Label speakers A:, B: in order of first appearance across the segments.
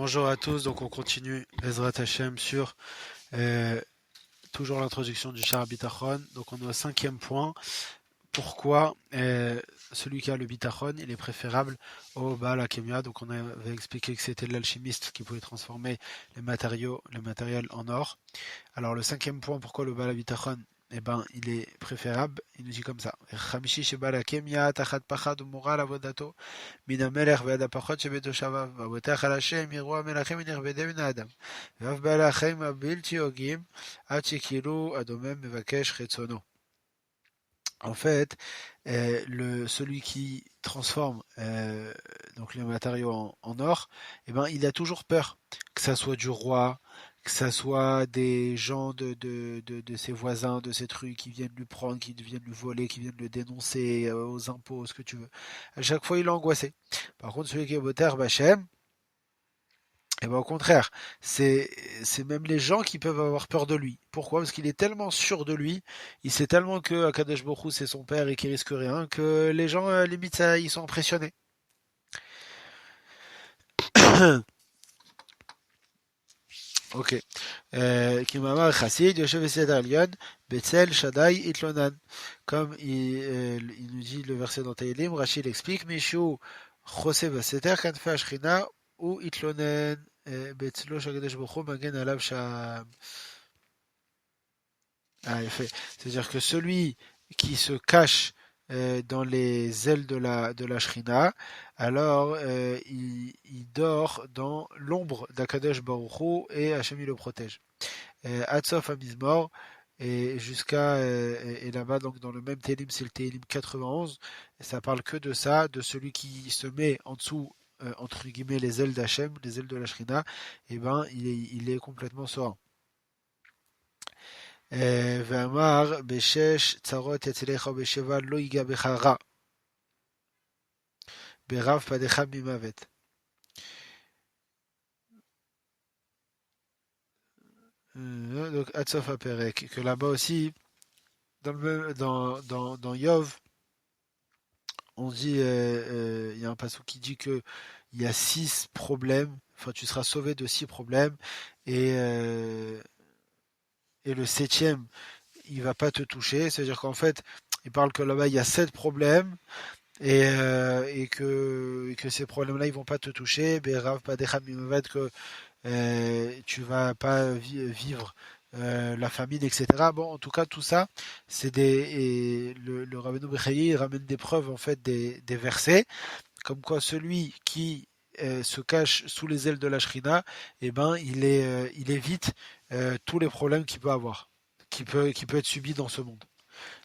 A: Bonjour à tous, donc on continue Bezrat Hashem sur euh, toujours l'introduction du Shar Bitachon. Donc on est au cinquième point. Pourquoi celui qui a le Bitachon, il est préférable au Baal Hakemia. Donc on avait expliqué que c'était l'alchimiste qui pouvait transformer le matériel en or. Alors le cinquième point, pourquoi le Baal Bitachon eh ben, il est préférable, il nous dit comme ça. Chamishi shebal hakemia tachat pachad umoral avodato מן המלך ועד הפחות שבתושביו, ובוטח על השם יראו המלכים ונכבדי מן האדם. ואף בעלי החיים הבלתי הוגים, עד שכאילו הדומם מבקש חצונו. En fait, celui qui transforme donc les matériaux en or, eh ben, il a toujours peur que ça soit du roi, que ça soit des gens de ses voisins, de ses trucs, qui viennent lui prendre, qui viennent lui voler, qui viennent le dénoncer aux impôts, ce que tu veux. À chaque fois, il est angoissé. Par contre, celui qui est Boter Bachem, eh ben, au contraire, c'est même les gens qui peuvent avoir peur de lui. Pourquoi? Parce qu'il est tellement sûr de lui, il sait tellement que Akadosh Baruch Hu, c'est son père et qu'il risque rien, que les gens limite ça, ils sont impressionnés. Ok. Kimamar Chassid, Yoshev Esed Alion, Betzel Shaddai Itlonan. Comme il nous dit le verset dans Taïlim, Rachid explique, Mishu Chose Vaseter Kanfe Ashchina ou Itlonen Betzlo Shagadesh Bokhu Magen Alav Sham. Ah, effet. C'est-à-dire que celui qui se cache dans les ailes de la Shrina, alors il dort dans l'ombre d'Akadosh Baruch Hu et Hachem il le protège. Hatsof Amizmor, et jusqu'à et là-bas donc dans le même Télim, c'est le Télim 91, et ça parle que de ça, de celui qui se met en dessous entre guillemets les ailes d'Hachem, les ailes de la Shrina, et ben il est complètement serein. ואמר בשש צרות יצילך ובשבע לא ייגע בך רע, ברב פניך ממוות. Donc Hatsof Aperek, que là-bas aussi, dans Yov, on dit, il y a un passage qui dit que il y a 6 problèmes, enfin tu seras sauvé de 6 problèmes, et le septième, il va pas te toucher, c'est-à-dire qu'en fait, il parle que là-bas il y a 7 problèmes, et que ces problèmes-là ils vont pas te toucher, Berav Padecham Mimavad, que tu vas pas vivre la famine, etc. Bon, en tout cas, tout ça, c'est et le Rabbeinu Bechaye ramène des preuves, en fait, des versets, comme quoi celui qui se cache sous les ailes de la Shrina, eh ben, il évite tous les problèmes qu'il peut avoir, qui peut être subi dans ce monde.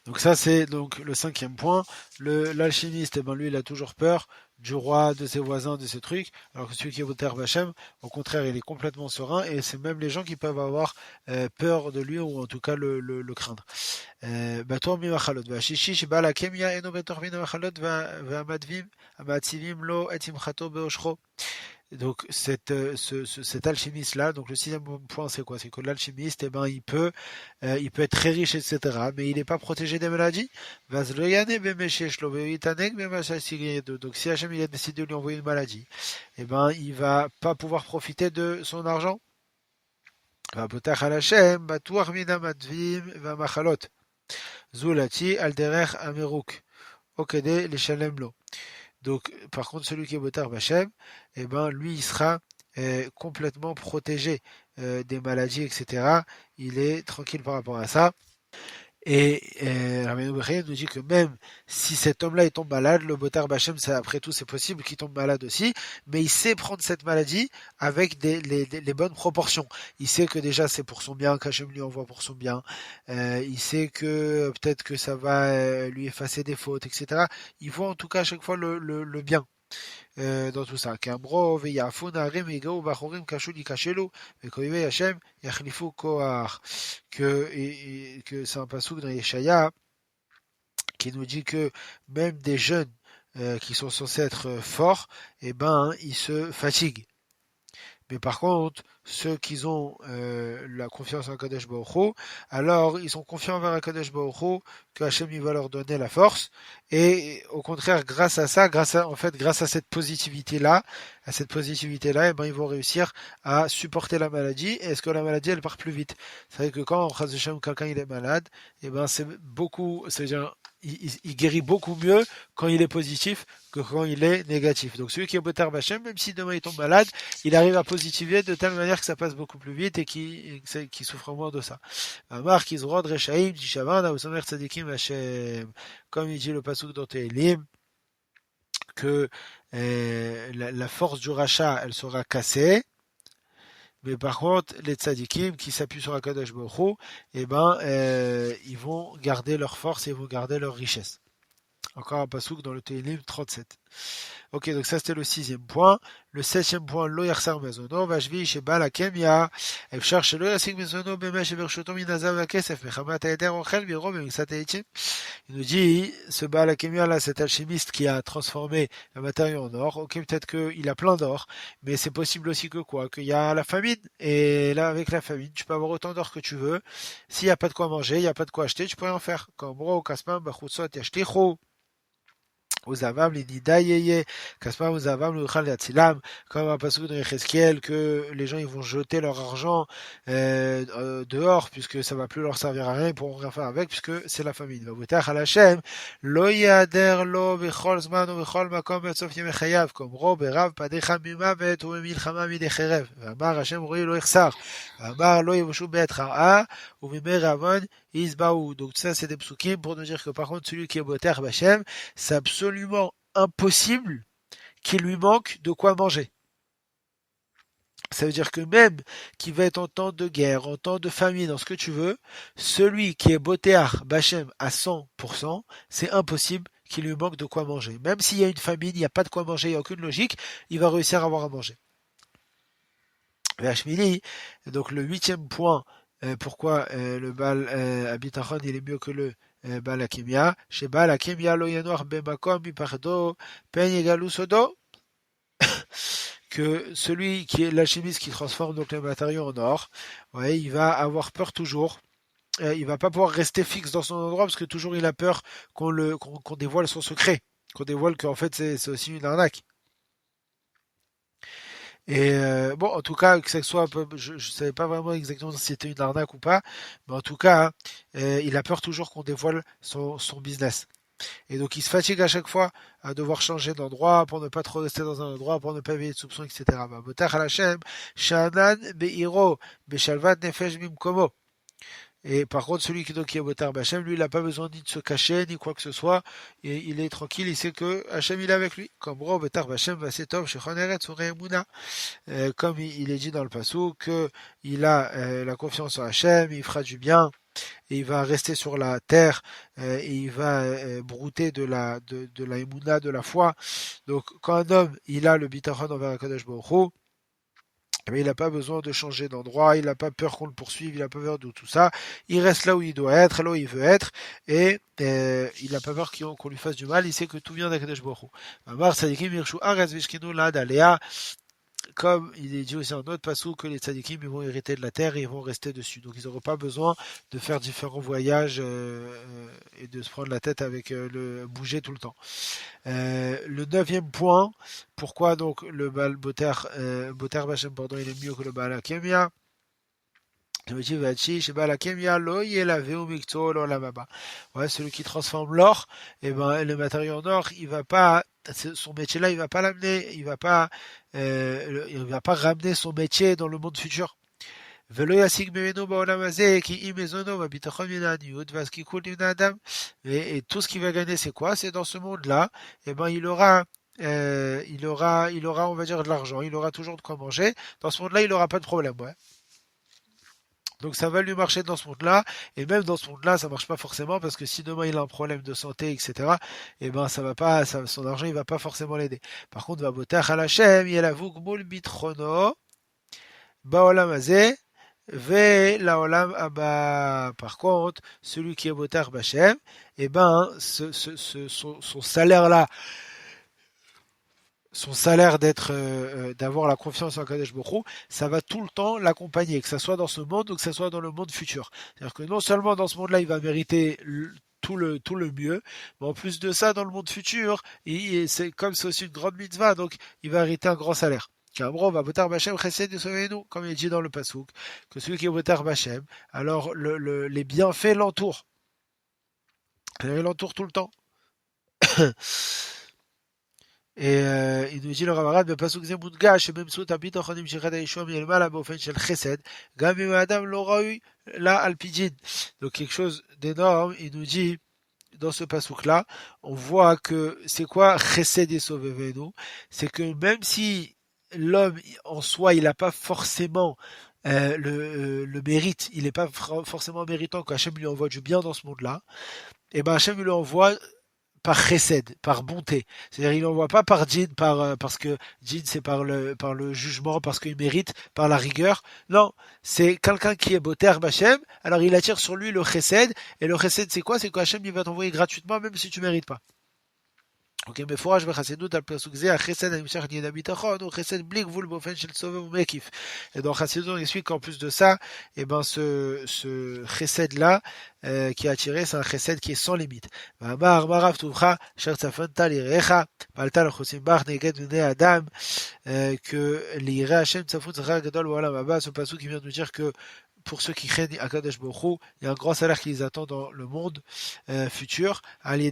A: Donc ça, c'est donc le cinquième point. L'alchimiste, eh ben lui, il a toujours peur du roi, de ses voisins, de ses trucs, alors que celui qui est Voter Vachem, au contraire, il est complètement serein, et c'est même les gens qui peuvent avoir peur de lui, ou en tout cas le craindre. בתור ממחלות, והשישי שבעל הקמיה אינו בתוך מן המחלות והמדווים המעציבים לו את שמחתו באושכו. Donc cet alchimiste-là, donc le sixième point, c'est quoi? C'est que l'alchimiste, eh ben, il peut être très riche, etc. Mais il n'est pas protégé des maladies. Donc si Hachem il a décidé de lui envoyer une maladie, eh ben, il va pas pouvoir profiter de son argent. והפותח על השם בטוח מן המדווים והמחלות. זולתי על דרך המירוק, או כדי לשלם לו. Donc, par contre, celui qui est Botar Bachem, eh ben, lui, il sera complètement protégé des maladies, etc. Il est tranquille par rapport à ça. Et Rabbeinu Bechaya nous dit que même si cet homme-là il tombe malade, le Botar Bachem, après tout, c'est possible qu'il tombe malade aussi, mais il sait prendre cette maladie avec les bonnes proportions. Il sait que déjà c'est pour son bien, qu'Hachem lui envoie pour son bien. Il sait que peut-être que ça va lui effacer des fautes, etc. Il voit en tout cas à chaque fois le bien dans tout ça. כאמרו ויעפו נערים ויגעו בחורים כשול ייכשלו וכאויבי השם יחליפו כוח. Que c'est un passouk dans Yeshaya qui nous dit que même des jeunes qui sont censés être forts, eh ben, ils se fatiguent. Mais par contre, ceux qui ont la confiance en Kadesh Baruch Hu, alors ils sont confiants envers Kadesh Baruch Hu, que Hachem il va leur donner la force, et au contraire, grâce à ça, grâce à cette positivité-là, eh ben, ils vont réussir à supporter la maladie, et est-ce que la maladie, elle part plus vite? C'est vrai que quand, Chas Hashem, quelqu'un il est malade, eh ben, c'est-à-dire, il guérit beaucoup mieux quand il est positif que quand il est négatif. Donc celui qui est Botar Bachem, même si demain il tombe malade, il arrive à positiver de telle manière que ça passe beaucoup plus vite et qui souffre moins de ça. Amar Kizrod Reshaim Dishavan Ausomer Tzadikim Hashem. Comme il dit le pasuk dans Tehilim, que la force du rachat, elle sera cassée. Mais par contre, les tzadikim qui s'appuient sur Akadosh Baruch Hu, eh ben, ils vont garder leur force et ils vont garder leur richesse. Encore un pasouk dans le Tehillim 37. Ok, donc ça c'était le sixième point. Le septième point, lo yarsar mezono, vashvi sheba la kemia, efshar shelo yasik mezono bemesh vershoto minazav vakesef, mechamat haeder ochel biro bemiksat haitim. Il nous dit, ce Baal Hakemia là, cet alchimiste qui a transformé le matériau en or, ok, peut-être qu'il a plein d'or, mais c'est possible aussi que quoi, qu'il y a la famine, et là, avec la famine, tu peux avoir autant d'or que tu veux, s'il n'y a pas de quoi manger, il n'y a pas de quoi acheter, tu peux rien faire. Comme Ro, Kasman, Bachutsot, Yashticho, Uzavam l'Inida Yeye, Kaspar Uzavam l'Uchal Yatzilam, comme un passage de Yecheskiel, que les gens ils vont jeter leur argent dehors, puisque ça va plus leur servir à rien, ils pourront rien faire avec, puisque c'est la famine. Vabutach al Hashem, Lo Yader Lo Bechol Zman ou Bechol Makom Betsof Yemechayav, comme Ro Berav Padecha Mimavet ou Milchama Midecherev, Vamar Hashem Roi Lo Echsar, Vamar Lo Yevushu Bet Ra'a, ou Mimer Avon Isbaou. Donc ça c'est des psukim pour nous dire que par contre celui qui est Boter Bachem, c'est absolument impossible qu'il lui manque de quoi manger. Ça veut dire que même qu'il va être en temps de guerre, en temps de famine, dans ce que tu veux, celui qui est Botéar Bachem à 100%, c'est impossible qu'il lui manque de quoi manger. Même s'il y a une famine, il n'y a pas de quoi manger, il n'y a aucune logique, il va réussir à avoir à manger. Vashmili, donc le huitième point, pourquoi le Baal Abitachon il est mieux que le Baal Hakemia, chez Baal Hakemia lo yanoir bemakom mipardo pen yegalu sodo, que celui qui est l'alchimiste qui transforme donc les matériaux en or, ouais, il va avoir peur toujours. Il va pas pouvoir rester fixe dans son endroit parce que toujours il a peur qu'on dévoile son secret, qu'on dévoile qu'en fait c'est aussi une arnaque. Et bon, en tout cas, que ça soit, je savais pas vraiment exactement si c'était une arnaque ou pas, mais en tout cas, il a peur toujours qu'on dévoile son business. Et donc, il se fatigue à chaque fois à devoir changer d'endroit pour ne pas trop rester dans un endroit, pour ne pas éveiller de soupçons, etc. Bah, Botach al Hashem, Sha'anan be'iro, be'shalvat nefesh mimkomo. Et par contre, celui qui est Botar Bachem, lui, il n'a pas besoin ni de se cacher, ni quoi que ce soit. Et il est tranquille, il sait que Hachem, il est avec lui. Comme Ro, Botar Bachem, Vasetov, Shechoneret, Suremuna. Comme il est dit dans le passou, que il a la confiance en Hachem, il fera du bien, et il va rester sur la terre, et il va brouter de la Emouna, de la foi. Donc, quand un homme, il a le bitachon envers Akadosh Baruch Hu, mais il n'a pas besoin de changer d'endroit, il n'a pas peur qu'on le poursuive, il n'a pas peur de tout ça. Il reste là où il doit être, là où il veut être, et il n'a pas peur qu'on lui fasse du mal, il sait que tout vient d'Akadosh Baruch Hu. Amar Sadikim Yirshu Aretz Vishkinu Lad Alea, comme il est dit aussi en autre passou que les tzadikim ils vont hériter de la terre et ils vont rester dessus. Donc ils n'auront pas besoin de faire différents voyages et de se prendre la tête avec le bouger tout le temps. Le neuvième point, pourquoi donc le Baal Boter Bachem pardon, il est mieux que le Baal Hakemia? Ouais, celui qui transforme l'or, et ben le matériau en or, il va pas, son métier là, il va pas l'amener, il va pas ramener son métier dans le monde futur. ולא ישיג ממנו בעולם הזה, כי אם מזונו והביטחון מן העניות והזקיקות מן האדם. Et tout ce qu'il va gagner, c'est quoi? C'est dans ce monde-là, et ben il aura, on va dire, de l'argent, il aura toujours de quoi manger. Dans ce monde-là, il aura pas de problème, ouais. Donc ça va lui marcher dans ce monde-là, et même dans ce monde-là, ça marche pas forcément parce que si demain il a un problème de santé, etc., et ben ça va pas, son argent il va pas forcément l'aider. Par contre, va boter à l'Hachem, yelavou gmul bitrono, baolam hazeh, ve laolam abba. Par contre, celui qui est boter bachem, et ben son salaire là, son salaire d'avoir la confiance en Kadesh Bokhu, ça va tout le temps l'accompagner, que ça soit dans ce monde ou que ça soit dans le monde futur. C'est-à-dire que non seulement dans ce monde-là, il va mériter tout le mieux, mais en plus de ça, dans le monde futur, c'est comme c'est aussi une grande mitzvah, donc il va hériter un grand salaire. Comme il est dit dans le Passouk, que celui qui est Botar Bachem, alors les bienfaits l'entourent. Il l'entoure tout le temps. Et il nous dit le Rav בפסוק זה מודגש שבאמצעות הביטחון נמשכת הישועה מלמעלה באופן של חסד, גם אם האדם לא ראוי לה על פי דין. Donc quelque chose d'énorme, il nous dit dans ce passouk-là, on voit que c'est quoi chesed et sovevenu, c'est que même si l'homme en soi, il n'a pas forcément le mérite, il n'est pas forcément méritant qu'Hachem lui envoie du bien dans ce monde-là, et ben Hachem lui envoie par chesed, par bonté. C'est-à-dire il n'envoie pas par djinn, parce que djinn c'est par le jugement, parce qu'il mérite, par la rigueur. Non, c'est quelqu'un qui est boter b'Hachem, alors il attire sur lui le chesed, et le chesed c'est quoi? C'est qu'Hachem il va t'envoyer gratuitement même si tu mérites pas. Ok, מפורש בחסידות על פסוק זה, החסד הנמשך לעניין הביטחון הוא חסד בלי גבול באופן של סובב ומקיף. Et dans Chassidut, on explique qu'en plus de ça, eh ben ce chesed là qui est attiré, c'est un chesed qui est sans limite. ואמר מה רב טובך אשר צפנת ליראיך פעלת לחוסים בך נגד בני אדם que ליראי השם צפון שכר גדול בעולם הבא. Ce pasuk qui vient de nous dire que pour ceux qui craignent Akadosh Baruch Hu, il y a un grand salaire qui les attend dans le monde futur. Et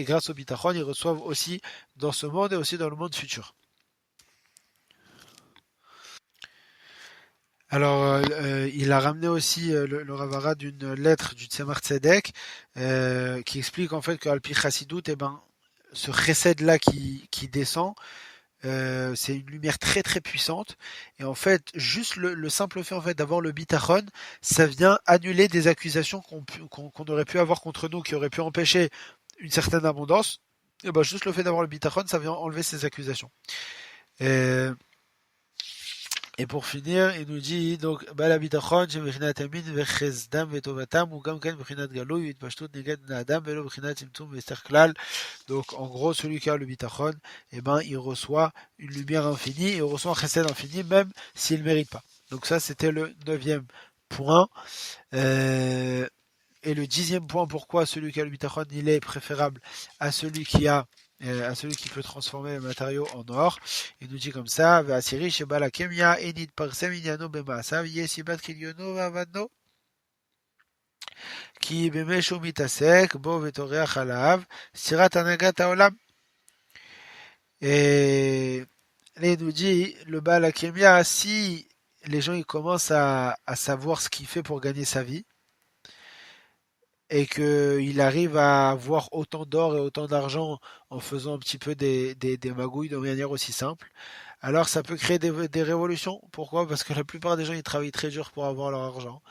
A: grâce au bitachon, ils reçoivent aussi dans ce monde et aussi dans le monde futur. Alors, il a ramené aussi le Ravara d'une lettre du Tzemar Tzedek qui explique en fait qu'Alpi Chassidut, eh ben, ce chesed là qui descend, c'est une lumière très très puissante et en fait juste le simple fait en fait d'avoir le bitachon, ça vient annuler des accusations qu'on aurait pu avoir contre nous, qui auraient pu empêcher une certaine abondance. Et ben juste le fait d'avoir le bitachon, ça vient enlever ces accusations. Et, et pour finir, il nous dit donc בעל הביטחון שבחינת אמין וחסדם וטובתם הוא גם כן בחינת גלוי והתפשטות נגד בני אדם ולא בחינת צמצום והסתר כלל. Donc en gros, celui qui a le bitachon, eh ben il reçoit une lumière infinie et il reçoit un chesed infini même s'il ne mérite pas. Donc ça c'était le 9e point. Et le 10e point, pourquoi celui qui a le bitachon il est préférable à celui qui peut transformer le matériau en or. Il nous dit comme ça, Vasiri Shebala Kemia Enid Parsem Inyano Bemasav Yesibat Kilyono Vavadno Ki Bemeshu Mitasek Bo Vetoreach Alav Sirat Anagat Haolam. Et là, il nous dit, le Baal Kemia, si les gens ils commencent à savoir ce qu'il fait pour gagner sa vie, et qu'il arrive à avoir autant d'or et autant d'argent en faisant un petit peu des magouilles de manière aussi simple, alors ça peut créer des révolutions. Pourquoi? Parce que la plupart des gens ils travaillent très dur pour avoir leur argent.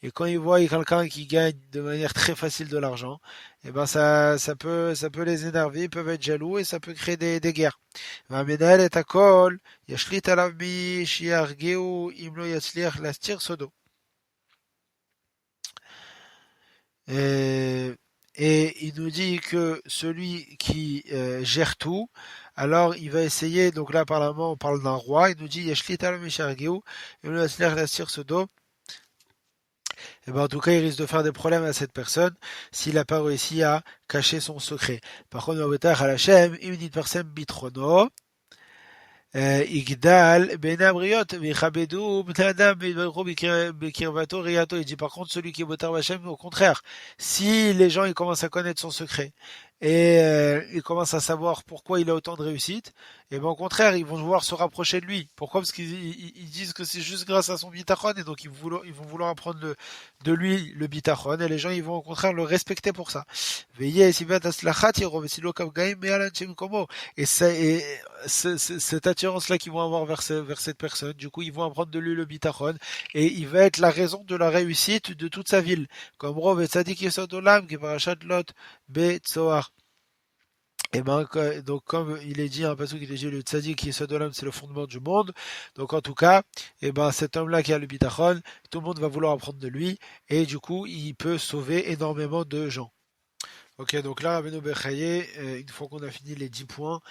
A: Et quand ils voient quelqu'un qui gagne de manière très facile de l'argent, et ben ça peut les énerver, ils peuvent être jaloux et ça peut créer des guerres. והמנהל את הכל, ישליט עליו מי שיהרגהו אם לא יצליח להסתיר סודו. Et il nous dit que celui qui gère tout, alors il va essayer, donc là apparemment on parle d'un roi, il nous dit Yeshlit al Mishargeu, et le Lassir Sodo. Et ben en tout cas il risque de faire des problèmes à cette personne s'il n'a pas réussi à cacher son secret. Par contre, Hashem, il dit personne bitrono. Igdal ben abriot vichabedu b'nadam b'kirvato riyato. Il dit par contre celui qui est botar Hashem, au contraire, si les gens ils commencent à connaître son secret et ils commencent à savoir pourquoi il a autant de réussite, et ben au contraire ils vont vouloir se rapprocher de lui. Pourquoi? Parce qu'ils disent que c'est juste grâce à son bitachon et donc ils vont vouloir apprendre de lui le bitachon et les gens ils vont au contraire le respecter pour ça. Veillez sivat aslachat yirov silo kavgaim me'al anshim komo. Et cette attirance-là qu'ils vont avoir vers cette personne, du coup, ils vont apprendre de lui le bitachon, et il va être la raison de la réussite de toute sa ville. Comme Rov et Tzadik Yesod Olam, qui est parachat Lot, Betzoar. Et ben, donc, comme il est dit, un passage qui est dit, le Tzadik Yesod Olam, c'est le fondement du monde. Donc, en tout cas, et ben, cet homme-là qui a le bitachon, tout le monde va vouloir apprendre de lui, et du coup, il peut sauver énormément de gens. Ok, donc là, Rabbeinu Bechaye, une fois qu'on a fini les 10 points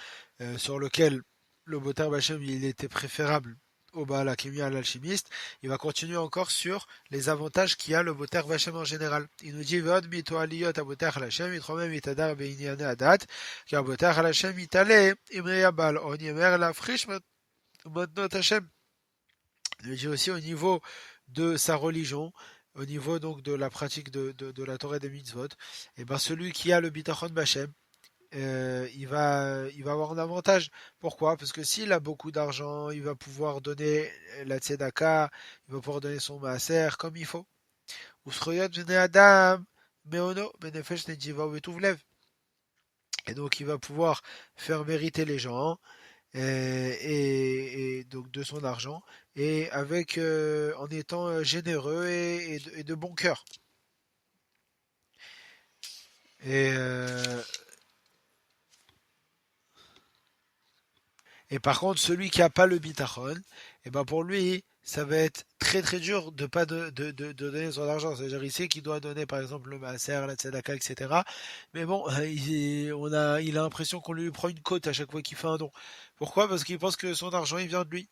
A: sur lesquels le Boter Bachem il était préférable au Baal Hakimi à l'alchimiste, il va continuer encore sur les avantages qu'il y a le Boter Bachem en général. Il nous dit Vod mito aliyot a Boter Hashem, itromem itadar beinyane adat, car Boter Hashem itale imreya Baal on yemer la frish matnot Hashem. Il nous dit aussi au niveau de sa religion, au niveau donc de la pratique de la Torah et des mitzvot, et ben celui qui a le bitachon bachem, il va avoir un avantage. Pourquoi? Parce que s'il a beaucoup d'argent, il va pouvoir donner la tzedaka, il va pouvoir donner son maaser comme il faut. Usroyot bnei adam meono benefesh nejiva uvetuvlev. Et donc il va pouvoir faire mériter les gens et donc de son argent et avec en étant généreux et de bon cœur. Et, euh, et par contre, celui qui a pas le bitachon, et ben pour lui, ça va être très très dur de pas de donner son argent. C'est-à-dire il sait qu'il doit donner par exemple le maaser, la tzedaka, etc. Mais bon, il a l'impression qu'on lui prend une cote à chaque fois qu'il fait un don. Pourquoi? Parce qu'il pense que son argent il vient de lui.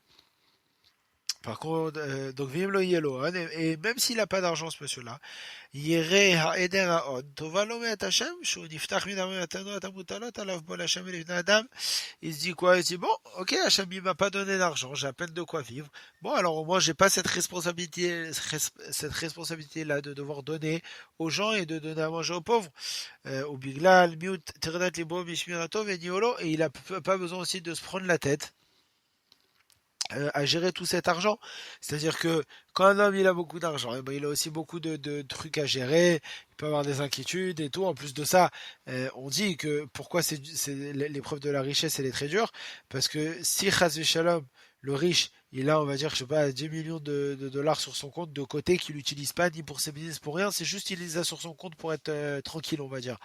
A: Par contre, donc Vim lo Yelohan, et même s'il n'a pas d'argent, ce monsieur-là, Yere ha'eder ha'on, tova lo me'at Hashem, shu niftach min ha'matanot ha'mutalot alav bol Hashem elivnei adam. Il se dit quoi? Il se dit, bon, ok, Hashem, il m'a pas donné d'argent, j'ai à peine de quoi vivre. Bon, alors au moins, j'ai pas cette responsabilité-là de devoir donner aux gens et de donner à manger aux pauvres. Au Biglal, miut, terdat libo, mishmirato, veniolo, et il a pas besoin aussi de se prendre la tête à gérer tout cet argent. C'est-à-dire que quand un homme il a beaucoup d'argent, eh ben, il a aussi beaucoup de trucs à gérer, il peut avoir des inquiétudes et tout. En plus de ça, on dit que pourquoi c'est l'épreuve de la richesse elle est très dure, parce que si Chas Shalom, le riche, il a, on va dire, je sais pas, 10 millions de dollars sur son compte de côté qu'il n'utilise pas ni pour ses business pour rien, c'est juste qu'il les a sur son compte pour être tranquille, on va dire,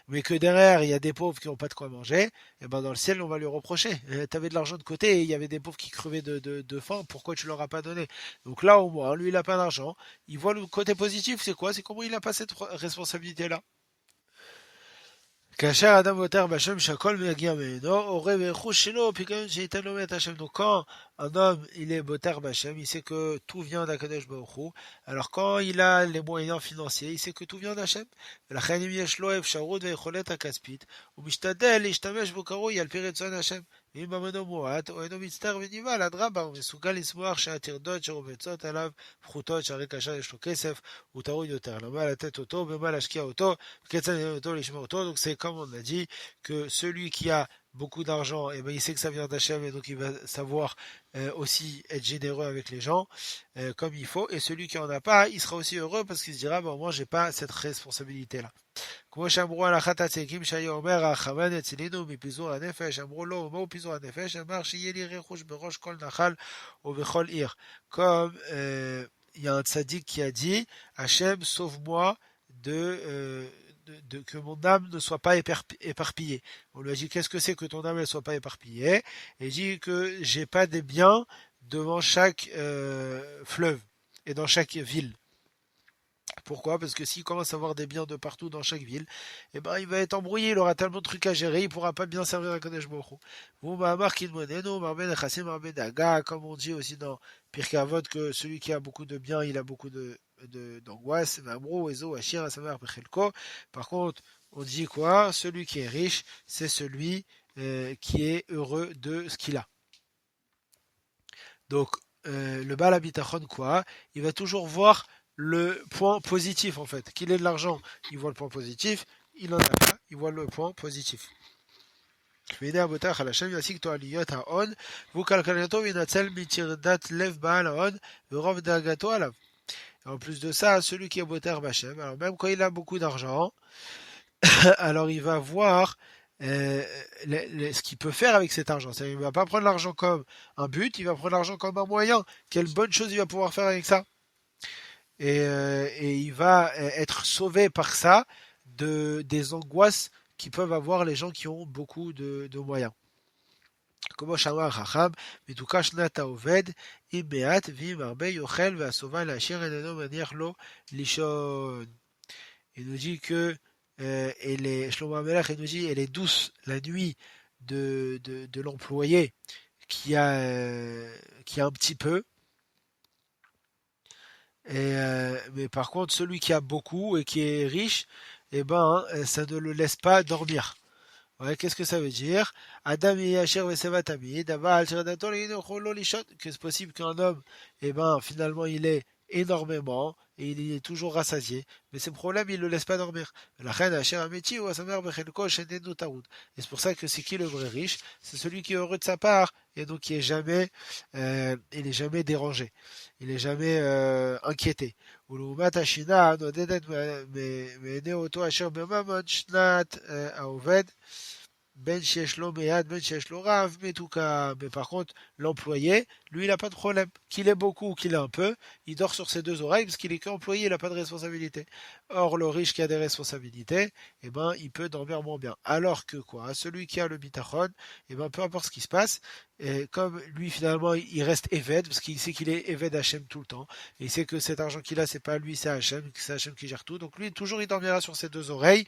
A: mais que derrière il y a des pauvres qui n'ont pas de quoi manger, et ben dans le ciel on va lui reprocher. T'avais de l'argent de côté et il y avait des pauvres qui crevaient de faim, pourquoi tu leur as pas donné? Donc là au moins, lui il a pas d'argent, il voit le côté positif, c'est quoi? C'est comment il a pas cette responsabilité-là. כאשר האדם בוטח בהשם שהכל מגיע ממנו, עורב ורכוש שלו, פיקדון שייתן לו מאת השם. Donc quand un homme il est boter b'Hashem, il sait que tout vient d'Akadosh Baruch Hu. Alors quand il a les moyens financiers, il sait que tout vient d'Hashem. ולכן אם יש לו אפשרות ויכולת הכספית, הוא משתדל להשתמש בו כראוי על פי רצון השם. ואם ממנו מועט, או אינו מצטער ונבהל, אדרבה, הוא מסוגל לשמוח שהטרדות שרובצות עליו פחותות, שהרי כאשר יש לו כסף, הוא טרוד יותר. למה לתת אותו, במה להשקיע אותו, donc c'est comme on a dit que celui qui a beaucoup d'argent, et ben il sait que ça vient d'Hachem et donc il va savoir aussi être généreux avec les gens comme il faut. Et celui qui en a pas, il sera aussi heureux parce qu'il se dira bon moi j'ai pas cette responsabilité là. כמו שאמרו על אחת הצדיקים שהיה אומר הרחמן יצילנו מפיזור הנפש, אמרו לו ומהו פיזור הנפש, אמר שיהיה לי רכוש בראש כל נחל ובכל עיר. Comme il y a un tzaddik qui a dit Hachem sauve-moi que mon âme ne soit pas éparpillée. On lui a dit qu'est-ce que c'est que ton âme ne soit pas éparpillée? Et il dit que j'ai pas des biens devant chaque fleuve et dans chaque ville. Pourquoi? Parce que s'il commence à avoir des biens de partout dans chaque ville, eh ben il va être embrouillé, il aura tellement de trucs à gérer, il pourra pas bien servir à Kadesh Baruch Hu. Bon, bah, marquin moneno, marben echassim, marben daga, comme on dit aussi dans Pirkei Avot que celui qui a beaucoup de biens, il a beaucoup d'angoisse. Mamrou, ezo, ashir, asamer, pechelko. Par contre, on dit quoi? Celui qui est riche, c'est celui qui est heureux de ce qu'il a. Donc, le Baal Habitachon, quoi? Il va toujours voir le point positif, en fait. Qu'il ait de l'argent, il voit le point positif. Il en a pas, il voit le point positif. והנה הבוטח על השם ישיג תועליות ההון, והוא כלכלתו וינצל מטרדת לב בעל ההון ורוב דאגתו עליו. Et en plus de ça, celui qui est boter b'Hashem, alors même quand il a beaucoup d'argent, alors il va voir ce qu'il peut faire avec cet argent. C'est-à-dire, il va pas prendre l'argent comme un but, il va prendre l'argent comme un moyen. Quelle bonne chose il va pouvoir faire avec ça. Et il va être sauvé par ça des angoisses qui peuvent avoir les gens qui ont beaucoup de moyens. כמו שאמר החכם, מתוקה שנת העובד, אם מעט ואם הרבה יאכל והסובל לעשיר איננו מניח לו לישון. Il nous dit que Shlomo Amelach, il nous dit, elle est douce la nuit de l'employé qui a un petit peu, mais par contre, celui qui a beaucoup et qui est riche, eh ben, ça ne le laisse pas dormir. Ouais, qu'est-ce que ça veut dire? Adam yasher veseva tamid, aval shiradato leinocho lo lishon, que c'est possible qu'un homme, eh ben, finalement, il ait énormément et il est toujours rassasié, mais ses problèmes, il le laisse pas dormir. La reine asher ameti ou asamer bechelko shenenu taoud. Et c'est pour ça que c'est qui le vrai riche? C'est celui qui est heureux de sa part et donc qui est jamais, il est jamais dérangé, il est jamais inquiété. ולעומת השינה הנודדת מעיני אותו אשר בממון שנת העובד ben sheyesh lo meyad, ben sheyesh lo rav, metuka. Mais par contre, l'employé, lui, il n'a pas de problème. Qu'il ait beaucoup ou qu'il ait un peu, il dort sur ses deux oreilles parce qu'il est qu'employé, il n'a pas de responsabilité. Or, le riche qui a des responsabilités, eh ben, il peut dormir moins bien. Alors que quoi, celui qui a le bitachon, eh ben, peu importe ce qui se passe, et comme lui, finalement, il reste Eved, parce qu'il sait qu'il est Eved Hachem tout le temps, et il sait que cet argent qu'il a, c'est pas lui, c'est Hachem, que c'est Hachem qui gère tout. Donc lui, toujours, il dormira sur ses deux oreilles,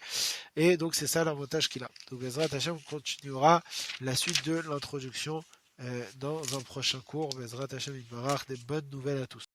A: et donc c'est ça l'avantage qu'il a. Donc Bezrat Hashem continuera la suite de l'introduction dans un prochain cours. Bezrat Hashem Itbarach, des bonnes nouvelles à tous.